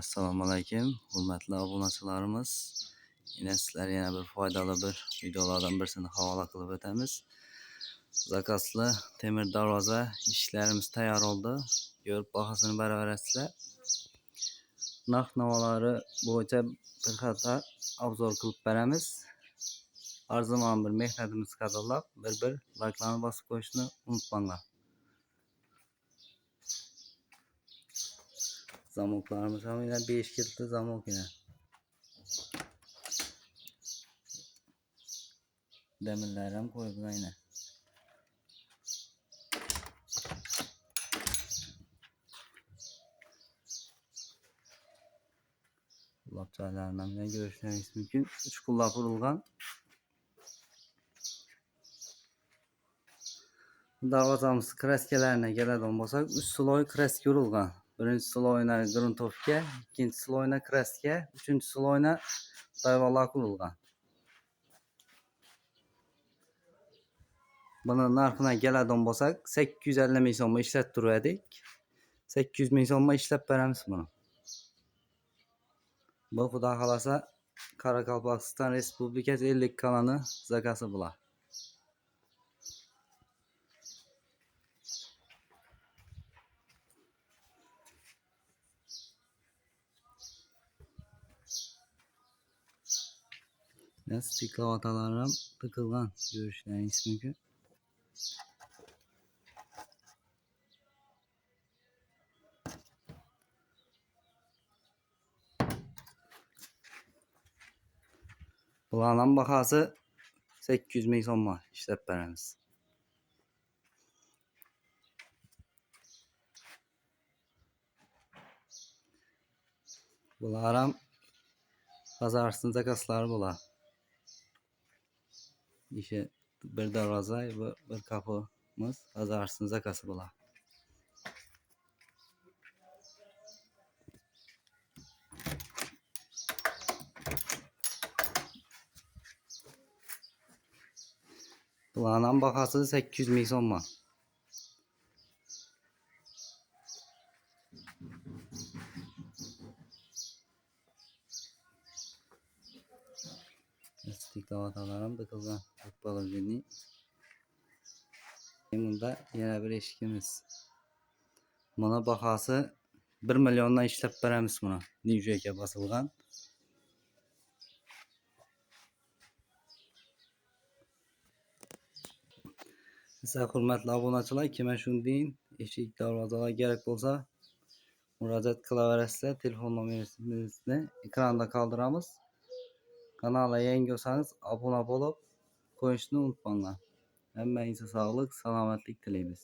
Assalomu alaykum, hurmatli obunachilarimiz. Yine sizlarga yana bir foydali bir videolardan birisini havola qilib o'tamiz. Zakasli temir darvoza ishlarimiz tayyor oldi. Ko'rib bahosini baravarasizlar. Narx-navolari bo'yicha bir qator obzor qilib beramiz. Arzimon bir mehnatimiz qadrlab, bir layklarni bosib qo'yishni unutmanglar. Zamoklarımız ham yine 5 kilitli zamok yine. Demirler ham qo'yilgan yine. Lapçalarından yine görüşleriniz mümkün. 3 kulla kurulgan. Darvozamiz kraskelerine keladigan bo'lsak, 3 sloy kraska urilgan. Birinchi sloyna gruntovka, ikkinchi sloyna kraska, uchinchi sloyna dayvorlar qurilgan. Buni narxina keladigan bo'lsak, 850 ming so'mga ishlatib turdik. 800 ming so'mga ishlab beramiz buni. Bu xudo xolasa Qoraqalpog'iston Respublikasi 50 kanali zakasi bular. Stiklavatalar ham tıkılgan, görüşleriniz mümkün. Bularning bahası 800 ming so'mga ishlab beramiz. Bular ham bazarsın zakaslari bular. İşte bir darvoza ve bir kapımız bazarsın zakası bular. Bularning bahası 800 ming so'mga. Stiklavatalarım tıkılgan. Balıcını. Bunda yana bir eşikimiz. Buna bahası 1 milyondan ishlab beramiz buni. Newjeka bosilgan. Size hurmatli obunachilar, kime shundayin eshik darvozalar kerak bo'lsa, murojaat qilaverasizlar. Telefon nomerimizni ekranda qoldiramiz. Kanalga yangi bo'lsangiz obuna bo'lib qo'yishni unutmanglar. Hammangizga sog'lik, salomatlik tilaymiz.